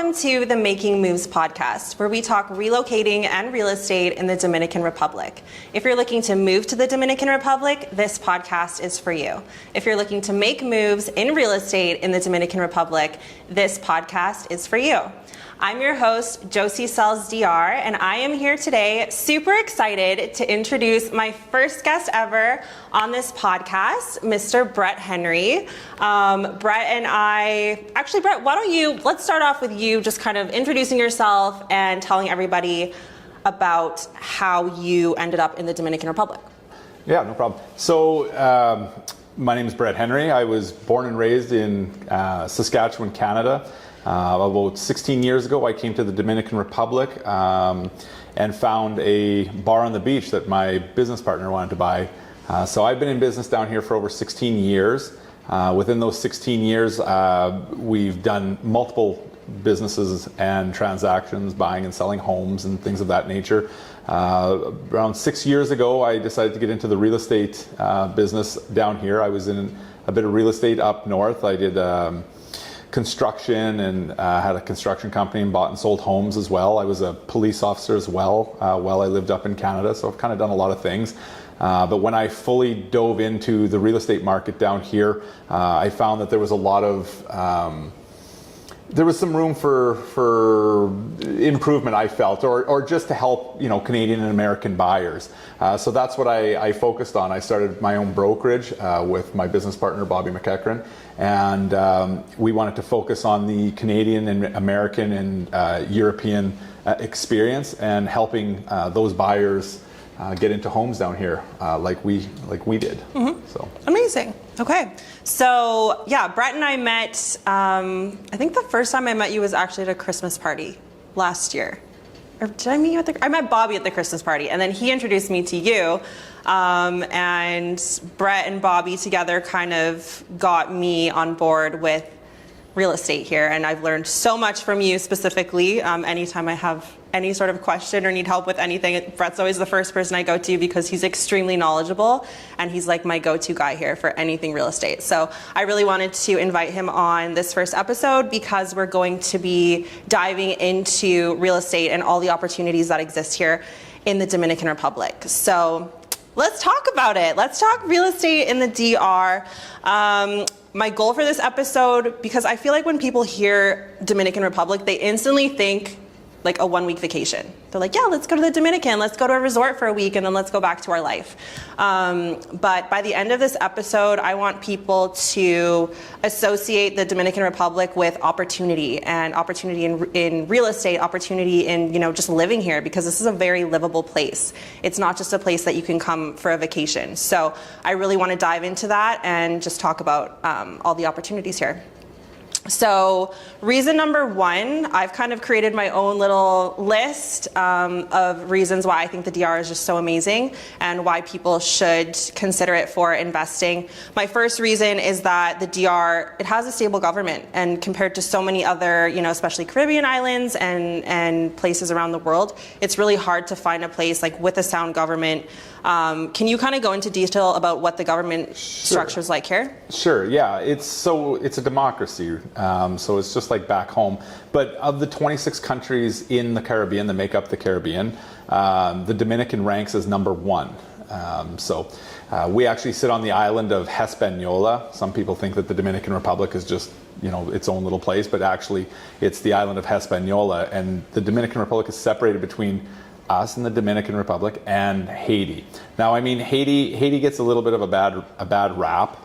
Welcome to the Making Moves podcast, where we talk relocating and real estate in the Dominican Republic. If you're looking to move to the Dominican Republic, this podcast is for you. If you're looking to make moves in real estate in the Dominican Republic, this podcast is for you. I'm your host, Josie Sells DR, and I am here today super excited to introduce my first guest ever on this podcast, Mr. Brett Henry. Brett and I, actually Brett, let's start off with you just kind of introducing yourself and telling everybody about how you ended up in the Dominican Republic. Yeah, no problem. So my name is Brett Henry. I was born and raised in Saskatchewan, Canada. About 16 years ago, I came to the Dominican Republic and found a bar on the beach that my business partner wanted to buy. So I've been in business down here for over 16 years. Within those 16 years, we've done multiple businesses and transactions, buying and selling homes and things of that nature. Around 6 years ago, I decided to get into the real estate business down here. I was in a bit of real estate up north. I did construction and had a construction company and bought and sold homes as well. I was a police officer as well while I lived up in Canada, so I've kind of done a lot of things. But when I fully dove into the real estate market down here, I found that there was a lot of there was some room for improvement, I felt, or just to help, Canadian and American buyers. So that's what I focused on. I started my own brokerage with my business partner, Bobby McEachran, and we wanted to focus on the Canadian and American and European experience and helping those buyers get into homes down here like we did. Mm-hmm. So amazing. Okay, so yeah, Brett and I met. I think the first time I met you was actually at a Christmas party last year. Or did I meet you I met Bobby at the Christmas party, and then he introduced me to you. And Brett and Bobby together kind of got me on board with real estate here, and I've learned so much from you specifically. Anytime I have any sort of question or need help with anything, Brett's always the first person I go to because he's extremely knowledgeable and he's like my go-to guy here for anything real estate. So I really wanted to invite him on this first episode because we're going to be diving into real estate and all the opportunities that exist here in the Dominican Republic. So let's talk about it. Let's talk real estate in the DR. My goal for this episode, because I feel like when people hear Dominican Republic, they instantly think like a 1 week vacation. They're like, yeah, let's go to the Dominican, let's go to a resort for a week, and then let's go back to our life. But by the end of this episode, I want people to associate the Dominican Republic with opportunity, and opportunity in real estate, opportunity in just living here, because this is a very livable place. It's not just a place that you can come for a vacation. So I really want to dive into that and just talk about all the opportunities here. So reason number one, I've kind of created my own little list of reasons why I think the DR is just so amazing and why people should consider it for investing. My first reason is that the DR, it has a stable government, and compared to so many other, especially Caribbean islands and places around the world, it's really hard to find a place like with a sound government. Can you kind of go into detail about what the government structure is like here? Sure, yeah. It's a democracy, so it's just like back home. But of the 26 countries in the Caribbean that make up the Caribbean, the Dominican ranks as number one. So we actually sit on the island of Hispaniola. Some people think that the Dominican Republic is just its own little place, but actually it's the island of Hispaniola, and the Dominican Republic is separated between us and the Dominican Republic and Haiti. Now, I mean, Haiti gets a little bit of a bad rap,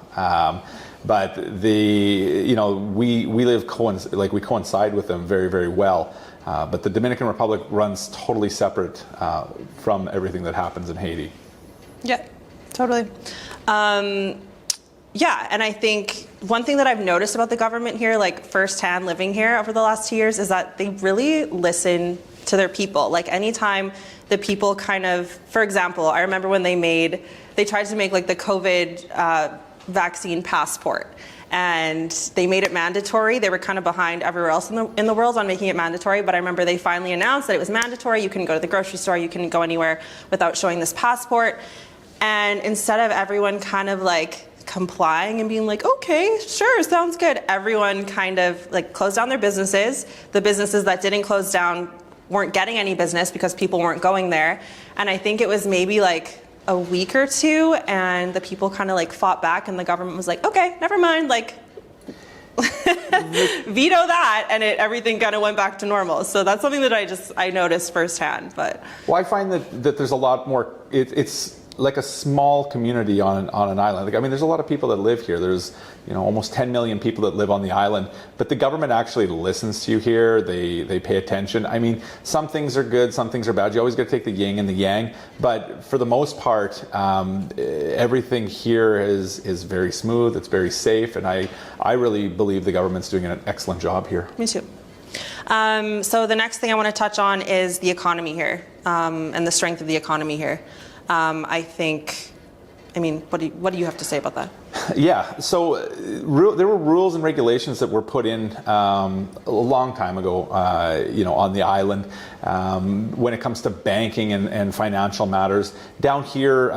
but we coincide with them very, very well. But the Dominican Republic runs totally separate from everything that happens in Haiti. Yeah, totally. Yeah, and I think one thing that I've noticed about the government here, like firsthand living here over the last 2 years, is that they really listen to their people. Like anytime the people kind of, for example, I remember when they tried to make like the COVID vaccine passport, and they made it mandatory. They were kind of behind everywhere else in the world on making it mandatory, but I remember they finally announced that it was mandatory. You can go to the grocery store, you can go anywhere without showing this passport. And instead of everyone kind of like complying and being like, okay, sure, sounds good. Everyone kind of like closed down their businesses. The businesses that didn't close down weren't getting any business because people weren't going there. And I think it was maybe like a week or two, and the people kind of like fought back, and the government was like, okay, never mind, like veto that, and everything kind of went back to normal. So that's something that I noticed firsthand. But well, I find that there's a lot more. It's like a small community on an island. Like, I mean, there's a lot of people that live here. There's almost 10 million people that live on the island, but the government actually listens to you here. They pay attention. I mean, some things are good, some things are bad. You always got to take the yin and the yang, but for the most part, everything here is very smooth. It's very safe, and I really believe the government's doing an excellent job here. Me too. So the next thing I want to touch on is the economy here, and the strength of the economy here. What do you have to say about that? Yeah, so there were rules and regulations that were put in a long time ago, on the island when it comes to banking and financial matters. Down here,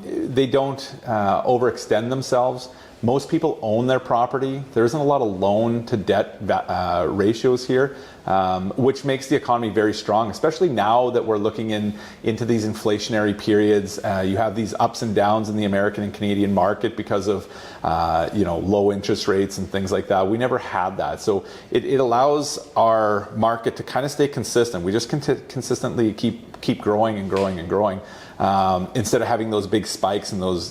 they don't overextend themselves. Most people own their property. There isn't a lot of loan to debt ratios here, which makes the economy very strong, especially now that we're looking into these inflationary periods. You have these ups and downs in the American and Canadian market because of low interest rates and things like that. We never had that. So it allows our market to kind of stay consistent. We just consistently keep growing and growing and growing, instead of having those big spikes and those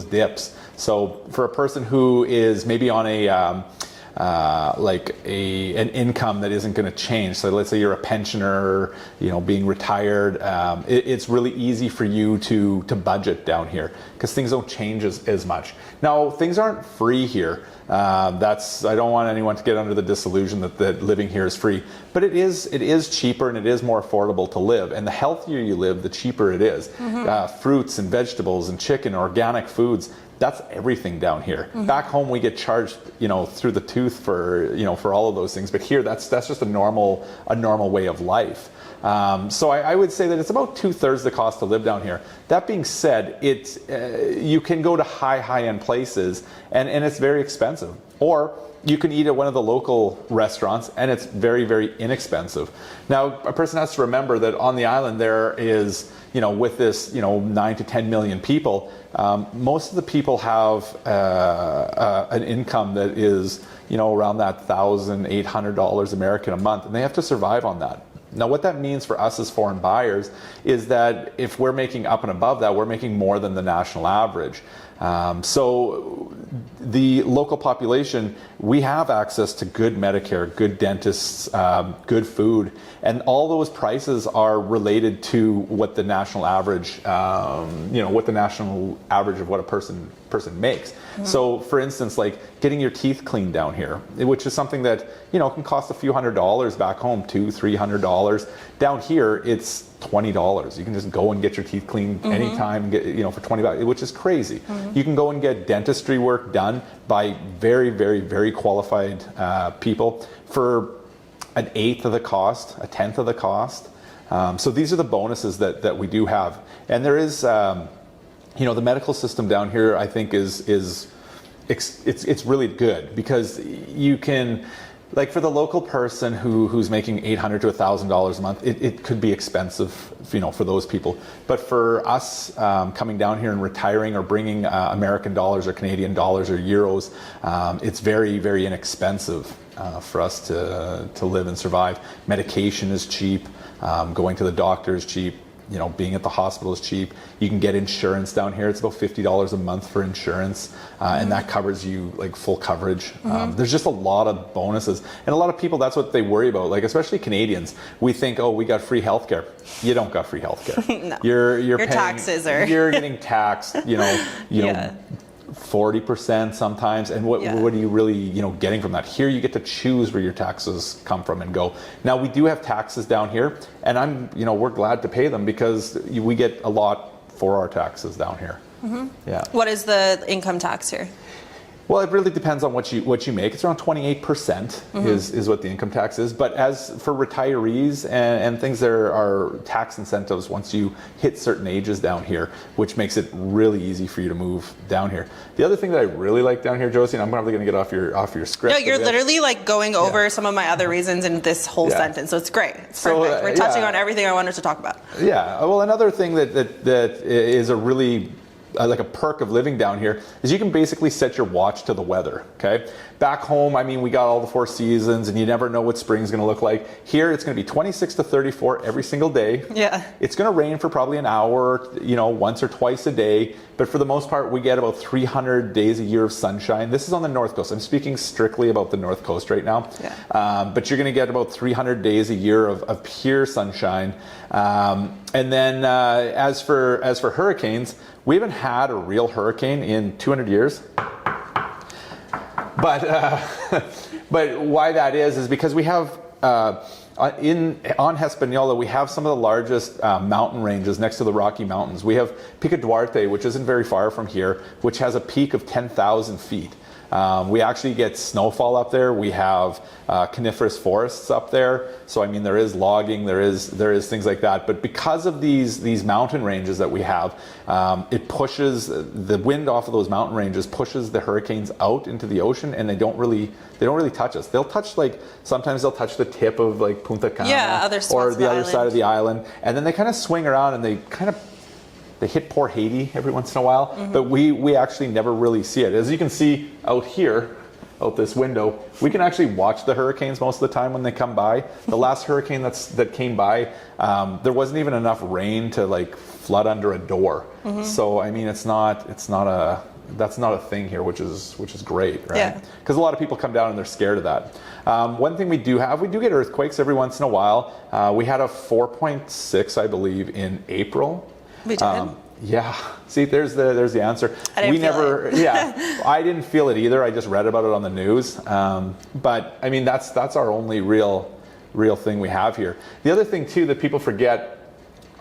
dips. So for a person who is maybe on an income that isn't going to change, so let's say you're a pensioner, being retired, it's really easy for you to budget down here because things don't change as much. Now, things aren't free here. I don't want anyone to get under the disillusion that living here is free, but it is cheaper and it is more affordable to live. And the healthier you live, the cheaper it is. Mm-hmm. Fruits and vegetables and chicken, organic foods. That's everything down here. Mm-hmm. Back home, we get charged, through the tooth for all of those things. But here, that's just a normal way of life. So I would say that it's about 2/3 the cost to live down here. That being said, you can go to high-end places and it's very expensive. Or you can eat at one of the local restaurants and it's very, very inexpensive. Now, a person has to remember that on the island there is, with this, 9 to 10 million people, most of the people have an income that is, around that $1,800 American a month, and they have to survive on that. Now, what that means for us as foreign buyers is that if we're making up and above that, we're making more than the national average. So the local population, we have access to good Medicare, good dentists, good food, and all those prices are related to what the national average, what the national average of what a person makes. Mm-hmm. So, for instance, like getting your teeth cleaned down here, which is something that can cost a few $100s back home, $200-300. Down here, it's $20. You can just go and get your teeth cleaned mm-hmm. anytime, for $20, which is crazy. Mm-hmm. You can go and get dentistry work done by very, very, very qualified people for an eighth of the cost, a tenth of the cost. So these are the bonuses that we do have, and there is. The medical system down here, I think, it's really good because you can, like for the local person who's making $800 to $1,000 a month, it could be expensive, for those people. But for us coming down here and retiring or bringing American dollars or Canadian dollars or euros, it's very, very inexpensive for us to live and survive. Medication is cheap. Going to the doctor is cheap. Being at the hospital is cheap. You can get insurance down here. It's about $50 a month for insurance, and that covers you like full coverage. Mm-hmm. There's just a lot of bonuses, and a lot of people, that's what they worry about. Like especially Canadians, we think, oh, we got free healthcare. You don't got free healthcare. No. Your paying, taxes are. You're getting taxed. Yeah. 40% sometimes, and what are you really getting from that? Here you get to choose where your taxes come from and go. Now we do have taxes down here, and we're glad to pay them because we get a lot for our taxes down here. Mm-hmm. Yeah. What is the income tax here? Well, it really depends on what you make. It's around 28% is what the income tax is. But as for retirees and things, there are tax incentives once you hit certain ages down here, which makes it really easy for you to move down here. The other thing that I really like down here, Josie, and I'm probably going to get off your script. No, you're literally like going over some of my other reasons in this whole sentence, so it's great. It's perfect. We're touching on everything I wanted to talk about. Yeah. Well, another thing that is a really like a perk of living down here is you can basically set your watch to the weather. Okay, back home, I mean, we got all the 4 seasons and you never know what spring's going to look like. Here it's going to be 26 to 34 every single day. Yeah, it's going to rain for probably an hour, once or twice a day, but for the most part we get about 300 days a year of sunshine. This is on the North Coast. I'm speaking strictly about the North Coast right now. But you're going to get about 300 days a year of pure sunshine. And then as for hurricanes, we haven't had a real hurricane in 200 years. But but why that is because we have on Hispaniola, we have some of the largest mountain ranges next to the Rocky Mountains. We have Pico Duarte, which isn't very far from here, which has a peak of 10,000 feet. We actually get snowfall up there. We have coniferous forests up there. So I mean, there is logging, there is things like that. But because of these mountain ranges that we have, it pushes the wind off of those mountain ranges, pushes the hurricanes out into the ocean, and they don't really touch us. They'll touch sometimes they'll touch the tip of like Punta Cana or the other side of the island, and then they kind of swing around and they hit poor Haiti every once in a while, but we actually never really see it. As you can see out here, out this window, we can actually watch the hurricanes most of the time when they come by. The last hurricane that came by, there wasn't even enough rain to like flood under a door. So I mean, that's not a thing here, which is great, right? Yeah. Because a lot of people come down and they're scared of that. One thing we do get earthquakes every once in a while. We had a 4.6, I believe, in April. We did. Yeah. See, there's the answer. I didn't feel it either. I just read about it on the news. But I mean, that's our only real thing we have here. The other thing too that people forget,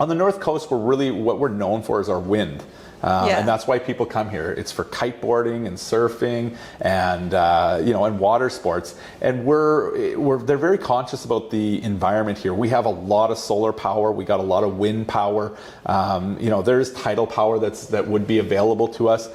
on the North Coast, what we're known for is our wind. And that's why people come here. It's for kiteboarding and surfing and and water sports. And they're very conscious about the environment here. We have a lot of solar power. We got a lot of wind power. There's tidal power that would be available to us.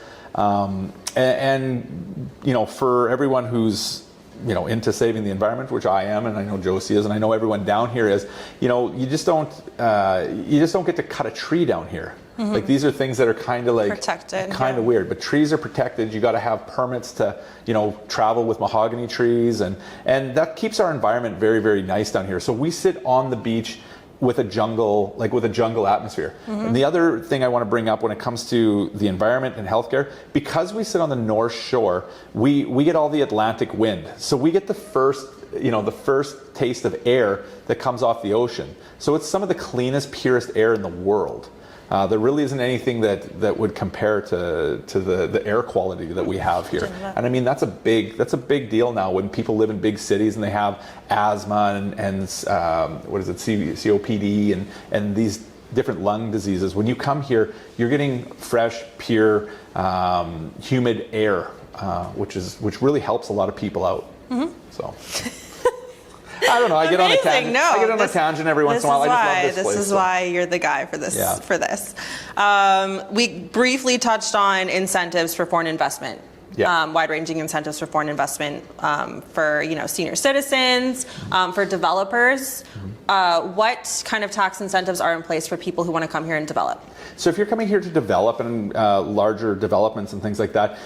For everyone who's into saving the environment, which I am, and I know Josie is, and I know everyone down here is, you just don't get to cut a tree down here. Like these are things that are kind of like protected, kind of weird, but trees are protected. You got to have permits to travel with mahogany trees, and that keeps our environment very, very nice down here. So we sit on the beach with a jungle atmosphere. And the other thing I want to bring up when it comes to the environment and healthcare, because we sit on the North Shore, we get all the Atlantic wind. So we get the first taste of air that comes off the ocean. So it's some of the cleanest, purest air in the world. There really isn't anything that would compare to the air quality that we have here. And I mean, that's a big deal now when people live in big cities and they have asthma and COPD and these different lung diseases. When you come here, you're getting fresh, pure, humid air, which really helps a lot of people out. So. I don't know. I get on a tangent every once in a while. I just love this place. This is why you're the guy for this. Yeah. For this, we briefly touched on incentives for foreign investment. Yeah. Wide-ranging incentives for foreign investment for senior citizens, for developers. What kind of tax incentives are in place for people who want to come here and develop? So if you're coming here to develop and larger developments and things like that,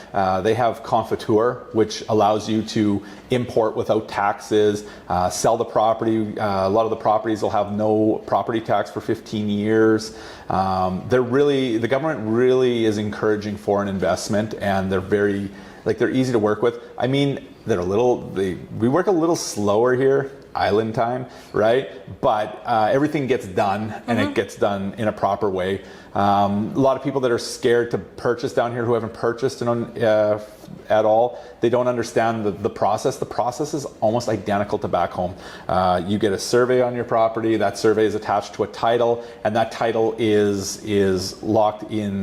they have Confiture, which allows you to import without taxes, sell the property. A lot of the properties will have no property tax for 15 years. The government really is encouraging foreign investment, and they're easy to work with. I mean, we work a little slower here island time, right? But everything gets done, and it gets done in a proper way. A lot of people that are scared to purchase down here, who haven't purchased at all, they don't understand the process. The process is almost identical to back home. You get a survey on your property. That survey is attached to a title, and that title is locked in,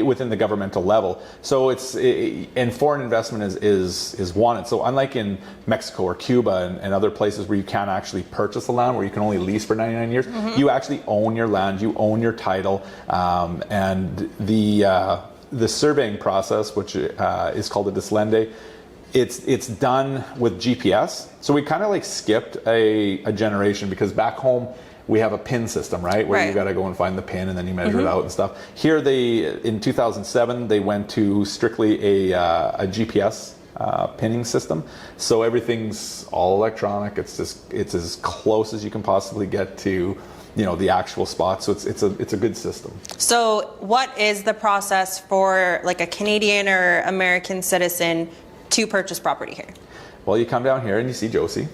within the governmental level. So and foreign investment is wanted. So unlike in Mexico or Cuba and other places where you can't actually purchase the land, where you can only lease for 99 years, you actually own your land, you own your title, and the surveying process, which is called a dislende, it's done with GPS. So we kind of like skipped a generation, because back home we have a pin system, right? Where you got to go and find the pin and then you measure it out and stuff. Here in 2007, they went to strictly a GPS pinning system. So everything's all electronic. It's as close as you can possibly get to the actual spot. So it's a good system. So what is the process for like a Canadian or American citizen to purchase property here? Well, you come down here and you see Josie.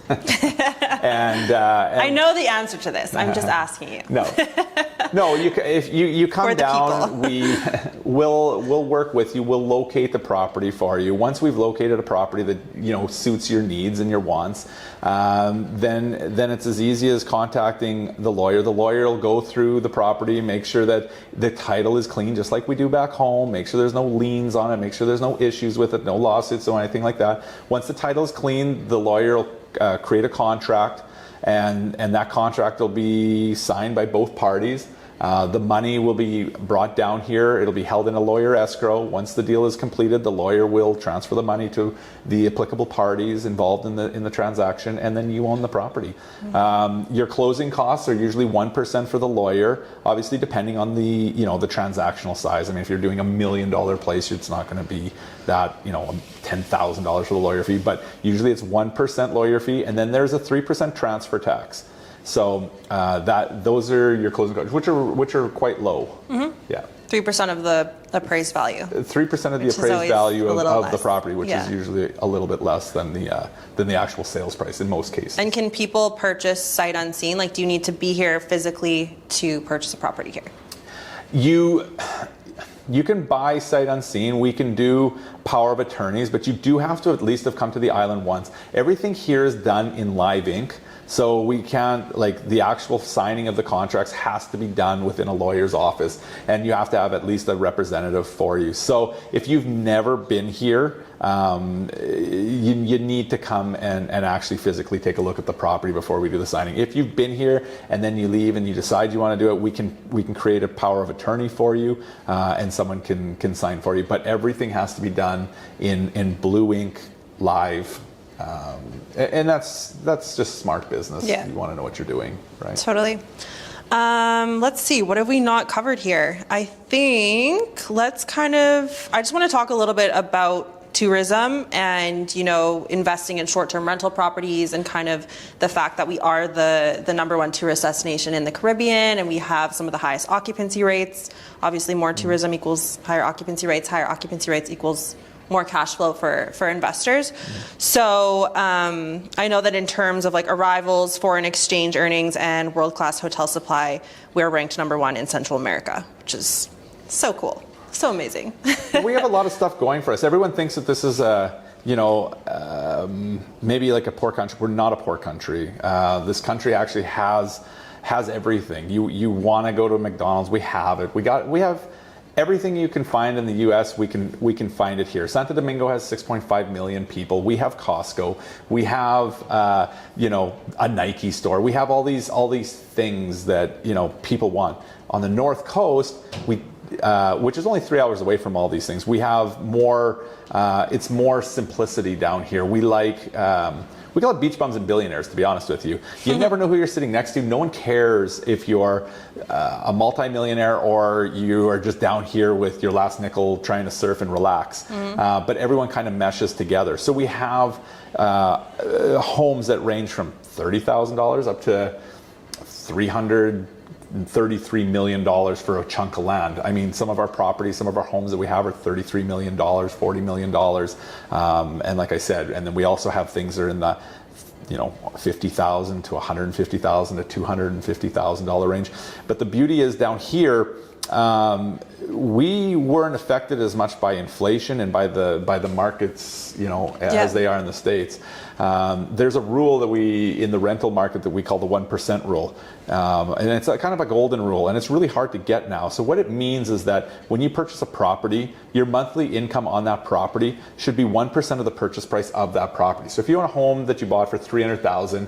and I know the answer to this. I'm just asking you. No. If you come down, we'll work with you. We'll locate the property for you. Once we've located a property that suits your needs and your wants, then it's as easy as contacting the lawyer. The lawyer will go through the property, make sure that the title is clean, just like we do back home. Make sure there's no liens on it. Make sure there's no issues with it, no lawsuits or anything like that. Once the title is clean, the lawyer will create a contract, and that contract will be signed by both parties. The money will be brought down here. It'll be held in a lawyer escrow. Once the deal is completed, the lawyer will transfer the money to the applicable parties involved in the transaction, and then you own the property. Your closing costs are usually 1% for the lawyer, obviously depending on the transactional size. I mean, if you're doing $1 million place, it's not going to be that $10,000 for the lawyer fee, but usually it's 1% lawyer fee, and then there's a 3% transfer tax. So those are your closing costs, which are quite low. Yeah. 3% of the appraised value. 3% of the appraised value of the property, which is usually a little bit less than the actual sales price in most cases. And can people purchase sight unseen? Like, do you need to be here physically to purchase a property here? You can buy sight unseen. We can do power of attorneys, but you do have to at least have come to the island once. Everything here is done in live ink. So we can't, the actual signing of the contracts has to be done within a lawyer's office, and you have to have at least a representative for you. So if you've never been here, you need to come and actually physically take a look at the property before we do the signing. If you've been here and then you leave and you decide you want to do it, we can create a power of attorney for you, and someone can sign for you. But everything has to be done in blue ink, live. And that's just smart business. Yeah. You want to know what you're doing, right? Totally. Let's see, what have we not covered here? I think I just want to talk a little bit about tourism and, investing in short-term rental properties, and kind of the fact that we are the #1 tourist destination in the Caribbean, and we have some of the highest occupancy rates. Obviously, more tourism equals higher occupancy rates equals more cash flow for investors. So I know that in terms of arrivals, foreign exchange earnings, and world-class hotel supply, we're ranked #1 in Central America, which is so cool, so amazing. We have a lot of stuff going for us. Everyone thinks that this is maybe like a poor country. We're not a poor country. This country actually has everything. You want to go to McDonald's, we have it. We have everything you can find in the U.S., we can find it here. Santo Domingo has 6.5 million people. We have Costco. We have a Nike store. We have all these things that people want. On the North Coast, which is only 3 hours away from all these things, we have more. It's more simplicity down here. We call it beach bums and billionaires, to be honest with you. You never know who you're sitting next to. No one cares if you're a multimillionaire or you are just down here with your last nickel trying to surf and relax. But everyone kind of meshes together. So we have homes that range from $30,000 up to $333 million for a chunk of land. I mean, some of our properties, some of our homes that we have are $33 million, $40 million. And like I said, and then we also have things that are in the $50,000 to $150,000 to $250,000 range. But the beauty is down here, we weren't affected as much by inflation and by the markets, as they are in the States. There's a rule that in the rental market that we call the 1% rule. And it's kind of a golden rule, and it's really hard to get now. So what it means is that when you purchase a property, your monthly income on that property should be 1% of the purchase price of that property. So if you own a home that you bought for $300,000,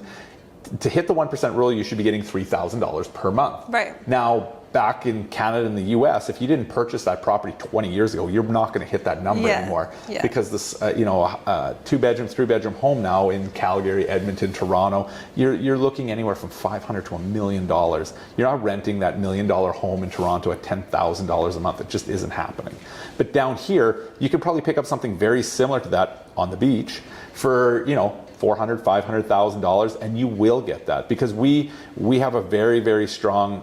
to hit the 1% rule, you should be getting $3,000 per month. Right. Now, back in Canada and the US, if you didn't purchase that property 20 years ago, you're not going to hit that number anymore. Yeah. Because this, 2-bedroom, 3-bedroom home now in Calgary, Edmonton, Toronto, you're looking anywhere from $500,000 to $1 million. You're not renting that $1 million home in Toronto at $10,000 a month. It just isn't happening. But down here, you could probably pick up something very similar to that on the beach for, $400,000, $500,000, and you will get that because we have a very, very strong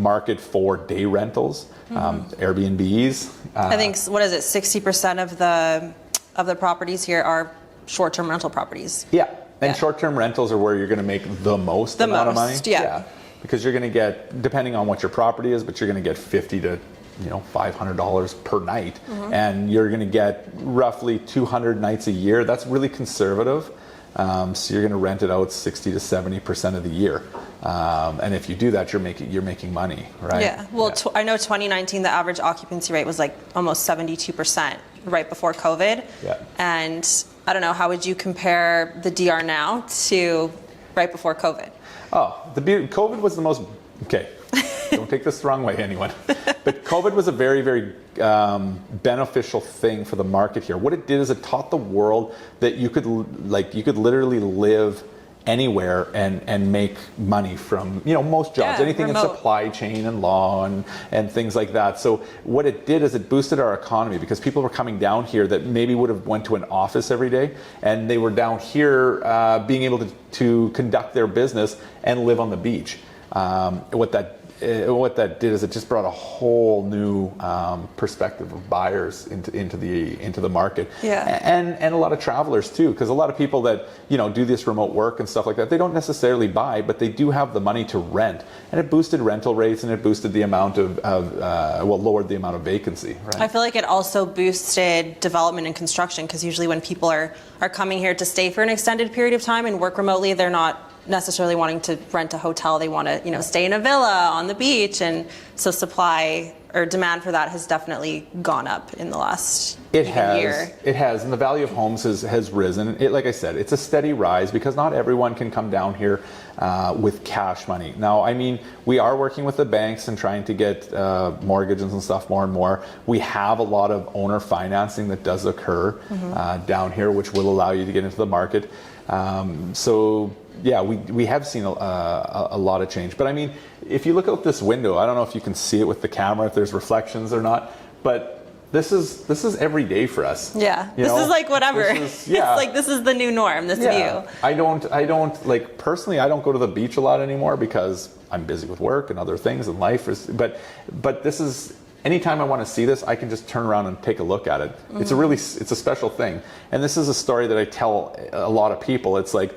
market for day rentals, Airbnbs. I think 60% of the properties here are short-term rental properties. Yeah, and short-term rentals are where you're going to make the most amount of money. Yeah. Because you're going to get, depending on what your property is, but you're going to get $50 to $500 per night, and you're going to get roughly 200 nights a year. That's really conservative. So you're going to rent it out 60 to 70% of the year, and if you do that, you're making money, right? Yeah. Well, I know 2019 the average occupancy rate was like almost 72% right before COVID. Yeah. And I don't know, how would you compare the DR now to right before COVID? Oh, COVID was the most Don't take this the wrong way, anyone. But COVID was a very, very beneficial thing for the market here. What it did is it taught the world that you could literally live anywhere and make money from most jobs, anything remote. In supply chain and law and things like that. So what it did is it boosted our economy because people were coming down here that maybe would have went to an office every day, and they were down here being able to conduct their business and live on the beach. What that did is it just brought a whole new perspective of buyers into the market, and a lot of travelers too, because a lot of people that do this remote work and stuff like that, they don't necessarily buy, but they do have the money to rent, and it boosted rental rates and it boosted the amount of lowered the amount of vacancy. Right? I feel like it also boosted development and construction because usually when people are coming here to stay for an extended period of time and work remotely, they're not necessarily wanting to rent a hotel. They want to stay in a villa on the beach, and so supply or demand for that has definitely gone up in the last year. It has, and the value of homes has risen. Like I said, it's a steady rise because not everyone can come down here with cash money. Now, I mean, we are working with the banks and trying to get mortgages and stuff more and more. We have a lot of owner financing that does occur down here, which will allow you to get into the market. Yeah, we have seen a lot of change. But I mean, if you look out this window, I don't know if you can see it with the camera, if there's reflections or not, but this is every day for us. Yeah, this is like whatever. It's like this is the new norm, this view. I don't like, personally, I don't go to the beach a lot anymore because I'm busy with work and other things and life. But this is, anytime I want to see this, I can just turn around and take a look at it. It's a special thing. And this is a story that I tell a lot of people. It's like,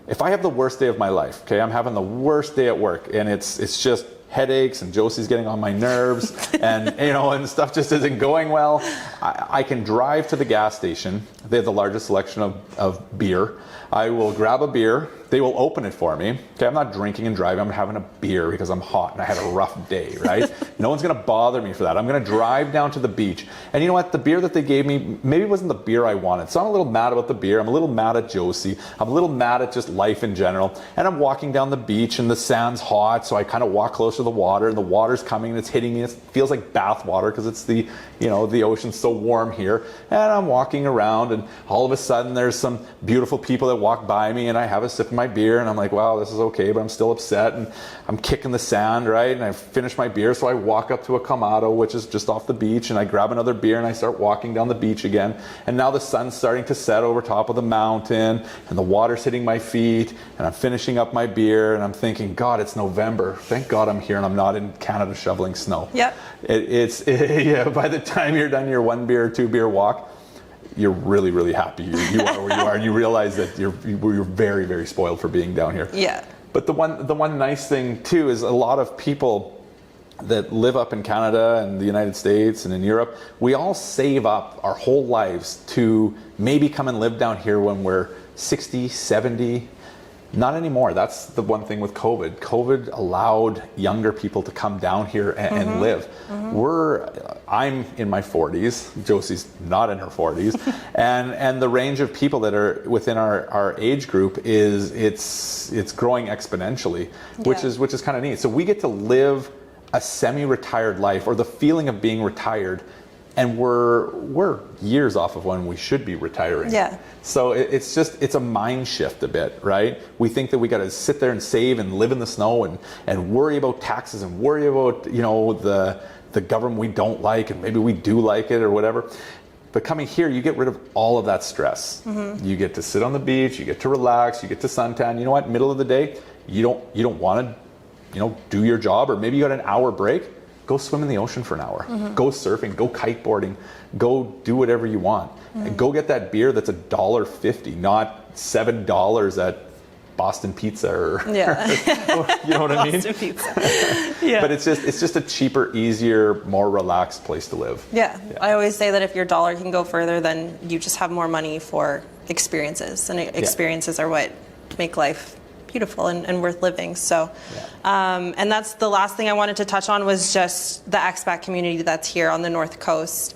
if I have the worst day of my life, I'm having the worst day at work, and it's just headaches and Josie's getting on my nerves and and stuff just isn't going well, I can drive to the gas station. They have the largest selection of beer. I will grab a beer. They will open it for me. I'm not drinking and driving. I'm having a beer because I'm hot and I had a rough day, right? No one's going to bother me for that. I'm going to drive down to the beach. And you know what? The beer that they gave me maybe wasn't the beer I wanted. So I'm a little mad about the beer. I'm a little mad at Josie. I'm a little mad at just life in general. And I'm walking down the beach and the sand's hot. So I kind of walk closer to the water, and the water's coming and it's hitting me. It feels like bath water because it's the ocean's so warm here. And I'm walking around, and all of a sudden there's some beautiful people that walk by me, and I have a sip of my beer, and I'm like, wow, this is okay, but I'm still upset, and I'm kicking the sand, right? And I finish my beer, so I walk up to a Kamado, which is just off the beach, and I grab another beer, and I start walking down the beach again. And now the sun's starting to set over top of the mountain, and the water's hitting my feet, and I'm finishing up my beer, and I'm thinking, God, it's November. Thank God I'm here, and I'm not in Canada shoveling snow. Yep. By the time you're done your 1 beer or 2 beer walk, you're really, really happy you are where you are, and you realize that you're very, very spoiled for being down here. Yeah. But the one nice thing too is a lot of people that live up in Canada and the United States and in Europe, we all save up our whole lives to maybe come and live down here when we're 60, 70. Not anymore. That's the one thing with COVID. COVID allowed younger people to come down here and live. I'm in my 40s. Josie's not in her 40s, and the range of people that are within our age group it's growing exponentially, which is kind of neat. So we get to live a semi-retired life, or the feeling of being retired, and we're years off of when we should be retiring. Yeah. So it's a mind shift a bit, right? We think that we got to sit there and save and live in the snow and worry about taxes and worry about the government we don't like, and maybe we do like it or whatever. But coming here, you get rid of all of that stress. You get to sit on the beach, you get to relax, you get to suntan. You know what? Middle of the day, you don't want to do your job, or maybe you got an hour break. Go swim in the ocean for an hour. Go surfing, go kiteboarding, go do whatever you want. And go get that beer that's $1.50, not $7 at Boston Pizza or you know what I mean? Boston Pizza. Yeah. But it's just a cheaper, easier, more relaxed place to live. Yeah. I always say that if your dollar can go further, then you just have more money for experiences, and experiences are what make life beautiful and worth living. So, and that's the last thing I wanted to touch on, was just the expat community that's here on the North Coast.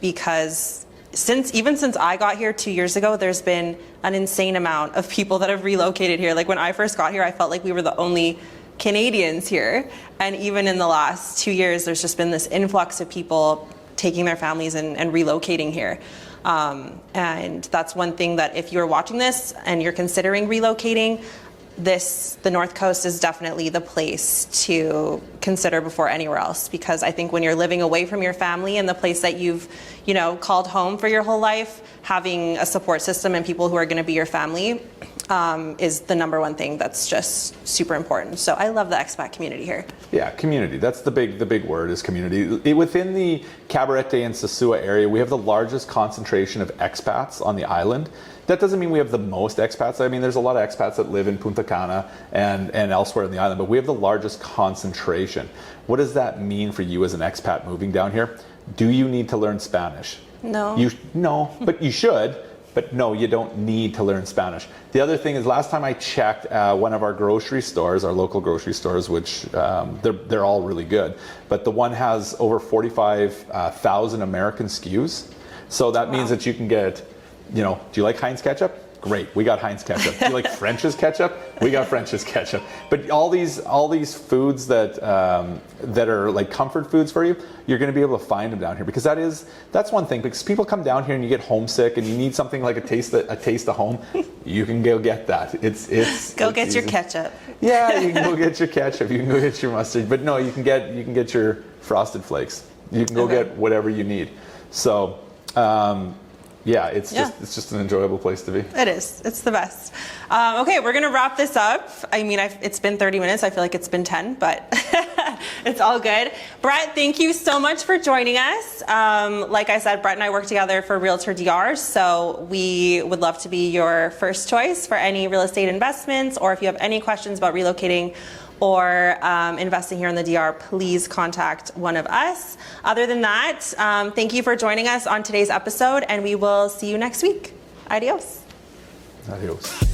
Because since I got here 2 years ago, there's been an insane amount of people that have relocated here. Like when I first got here, I felt like we were the only Canadians here. And even in the last 2 years, there's just been this influx of people taking their families and relocating here. And that's one thing that if you're watching this and you're considering relocating, the North Coast is definitely the place to consider before anywhere else. Because I think when you're living away from your family and the place that you've, called home for your whole life, having a support system and people who are going to be your family is the number one thing that's just super important. So I love the expat community here. Yeah, community. That's the big word, is community. Within the Cabarete and Sosua area, we have the largest concentration of expats on the island. That doesn't mean we have the most expats. I mean, there's a lot of expats that live in Punta Cana and elsewhere in the island, but we have the largest concentration. What does that mean for you as an expat moving down here? Do you need to learn Spanish? No. No, but you should. But no, you don't need to learn Spanish. The other thing is, last time I checked one of our grocery stores, our local grocery stores, which they're all really good, but the one has over 45,000 American SKUs. So that means that you can get, do you like Heinz ketchup? Great, we got Heinz ketchup. Do you like French's ketchup? We got French's ketchup. But all these foods that are like comfort foods for you, you're going to be able to find them down here, because that's one thing. Because people come down here and you get homesick and you need something like a taste of home. You can go get that. It's get easy. Your ketchup. Yeah, you can go get your ketchup. You can go get your mustard. But no, you can get your Frosted Flakes. You can go get whatever you need. So. It's just an enjoyable place to be. It is. It's the best. Okay, we're going to wrap this up. I mean, it's been 30 minutes. I feel like it's been 10, but it's all good. Brett, thank you so much for joining us. Like I said, Brett and I work together for RealtorDR, so we would love to be your first choice for any real estate investments, or if you have any questions about relocating or investing here in the DR, please contact one of us. Other than that, thank you for joining us on today's episode, and we will see you next week. Adios. Adios.